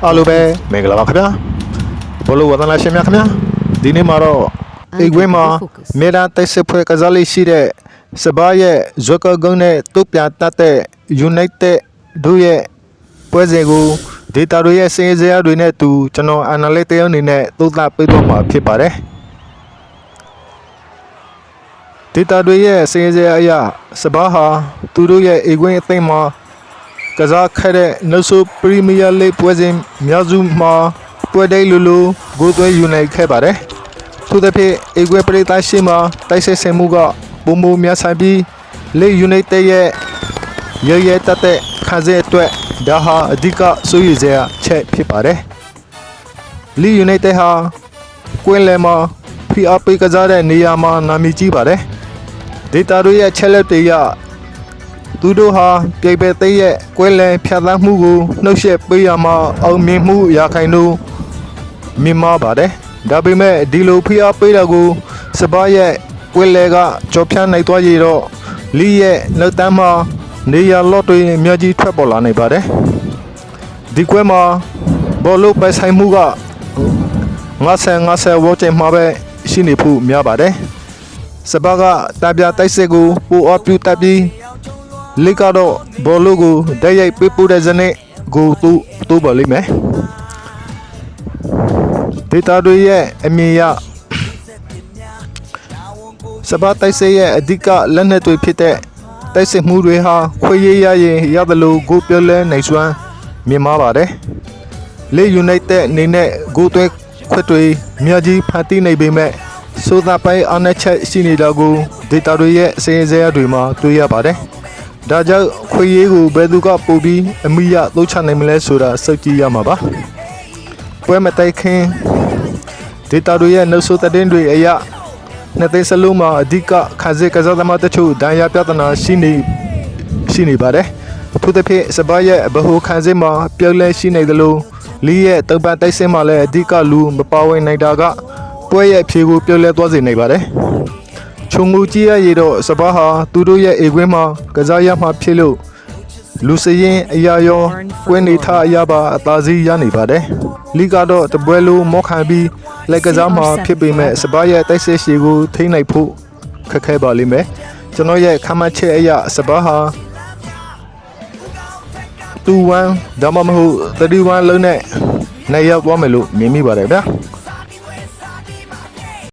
အားလုံးပဲမင်္ဂလာပါခင်ဗျာဘောလုံးဝဒနာရှင်များခင်ဗျာဒီနေ့မှာတော့အိတ်ကွင်းမှာမြေတာတိုက်စစ်ဖွဲ့ကစားလေးရှိတဲ့စပါးရဲ့ဇွက်ကကုန်းနဲ့တုတ်ပြတတ်တဲ့ United တို့ရဲ့ပွဲစဉ်ကိုဒေတာတွေရဲ့စင်စရာတွေနဲ့တူကျွန်တော် analyst တယောက်အနေနဲ့သုံးသပ်ပေးသွားမှာဖြစ်ပါတယ်ဒေတာတွေရဲ့စင်စရာအရာစပါးဟာသူတို့ရဲ့အိတ်ကွင်းအသိမ်းမှာကစားခဲ့တဲ့နောက်ဆုံးပရီးမီးယားလိဂ်ပွဲစဉ်များစုမှာပွဲတိုင်းလိုလိုဂိုးသွင်းယူနိုင်ခဲ့ပါတယ်။ထို့သဖြင့်အေကွဲပရိသတ်ရှိမှတိုက်စစ်ဆင်မှုကပုံမများဆိုင်ပြီးလိဂ်ယူနိုက်တက်ရဲ့ရတက်တဲ့ခန်းစဉ်အတွက်ဒါဟာအဓိကစိုးရိမ်စရာချက်ဖြစ်ပါတယ်။လိဂ်ယူနိုက်တက်ဟာကွင်းလယ်မှာဖိအားပေးကစားတဲ့နေရာမှာနာမည်ကြီးပါတယ်။ဒေတာတို့ရဲ့ချက်လက်တွေရသူတို့ဟာပြိုင်ပဲသိရဲ့ကွဲလည်ဖြတ်သန်းမှုကိုနှုတ်ဆက်ပေးရမှာအောင်မြင်မှုရာခိုင်နှုန်းမြင့်မားပါတယ်ဒါပေမဲ့ဒီလိုဖိအားပေးတာကိုစပါးရဲ့ကွဲလည်ကကြော်ဖြန်းနိုင်သွားရတော့လီရဲ့နောက်တန်းမှာနေရာလော့တွေအများကြီးထွက်ပေါ်လာနိုင်ပါတယ်ဒီကွဲမှာဘောလုံးပိုင်ဆိုင်မှုက50-50ဝန်းကျင်မှာပဲရှိနေဖို့များပါတယ်စပါးကတပြတိုက်စစ်ကိုပိုအပြူတက်ပြီးလိကတော့ဘောလုံးကိုတိုက်ရိုက်ပေးပို့တဲ့ဇနဲ့ကိုတိုးပါလိမ့်မယ်ဒေတာတွေရဲ့အမြင်ရစပါးတိုက်စစ်ရဲ့အဓိကလက်နက်တွေဖြစ်တဲ့တိုက်စစ်မှုတွေဟာခွေရရရင်ရတယ်လို့ဂိုးပြောလဲနိုင်စွမ်းမြင်မာပါတယ်လေယူနိုက်တက်အနေနဲ့ဂိုးသွဲခွက်တွေများကြီးဖန်တီးနိုင်ပေမဲ့စိုးသားပိုင်းအားနည်းချက်ရှိနေတာကိုဒေတာတွေရဲ့အစင်းအစဲတွေမှာတွေ့ရပါတယ်ဒါကြောင့်ခွေရေးကိုဘယ်သူကပို့ပြီးအမိရသုံးချနိုင်မလဲဆိုတာစောင့်ကြည့်ရမှာပါပွဲမတိုက်ခင်ဒေတာတွေရဲ့နှုတ်ဆိုတဲ့တွေအရနှစ်သိန်းစလုံးမှာအဓိကခန်းစစ်ကစားသမားတချို့ဒဏ်ရာပြဿနာရှိနေပါတယ်ထို့သဖြင့်စပါးရဲ့ဗဟိုခန်းစစ်မှာပြောင်းလဲရှိနေသလိုလီရဲ့တုံပန်တိုက်စစ်မှာလည်းအဓိကလူမပါဝင်နိုင်တာကပွဲရဲ့ဖြေကိုပြောင်းလဲသွားစေနိုင်ပါတယ်ခြုံငူကြည့်ရရတော့စပါးဟာသူတို့ရဲ့အိမ်ကွင်းမှာကစားရမှဖြစ်လို့လူစရင်အရာရောကွင်းနေထအရာပါအသာစီးရနေပါတယ်လီကတော့တပွဲလုံးမောခံပြီးလက်ကစားမှာဖြစ်ပေမဲ့စပါးရဲ့တိုက်စစ်ရှည်ကိုထိနိုင်ဖို့ခက်ခဲပါလိမ့်မယ်ကျွန်တော်ရဲ့ခမ်းမချက်အရာစပါးဟာ2-1ဒါမှမဟုတ်3-1လုံးနဲ့နိုင်ရောက်သွားမယ်လို့မြင်မိပါတယ်ဗျာ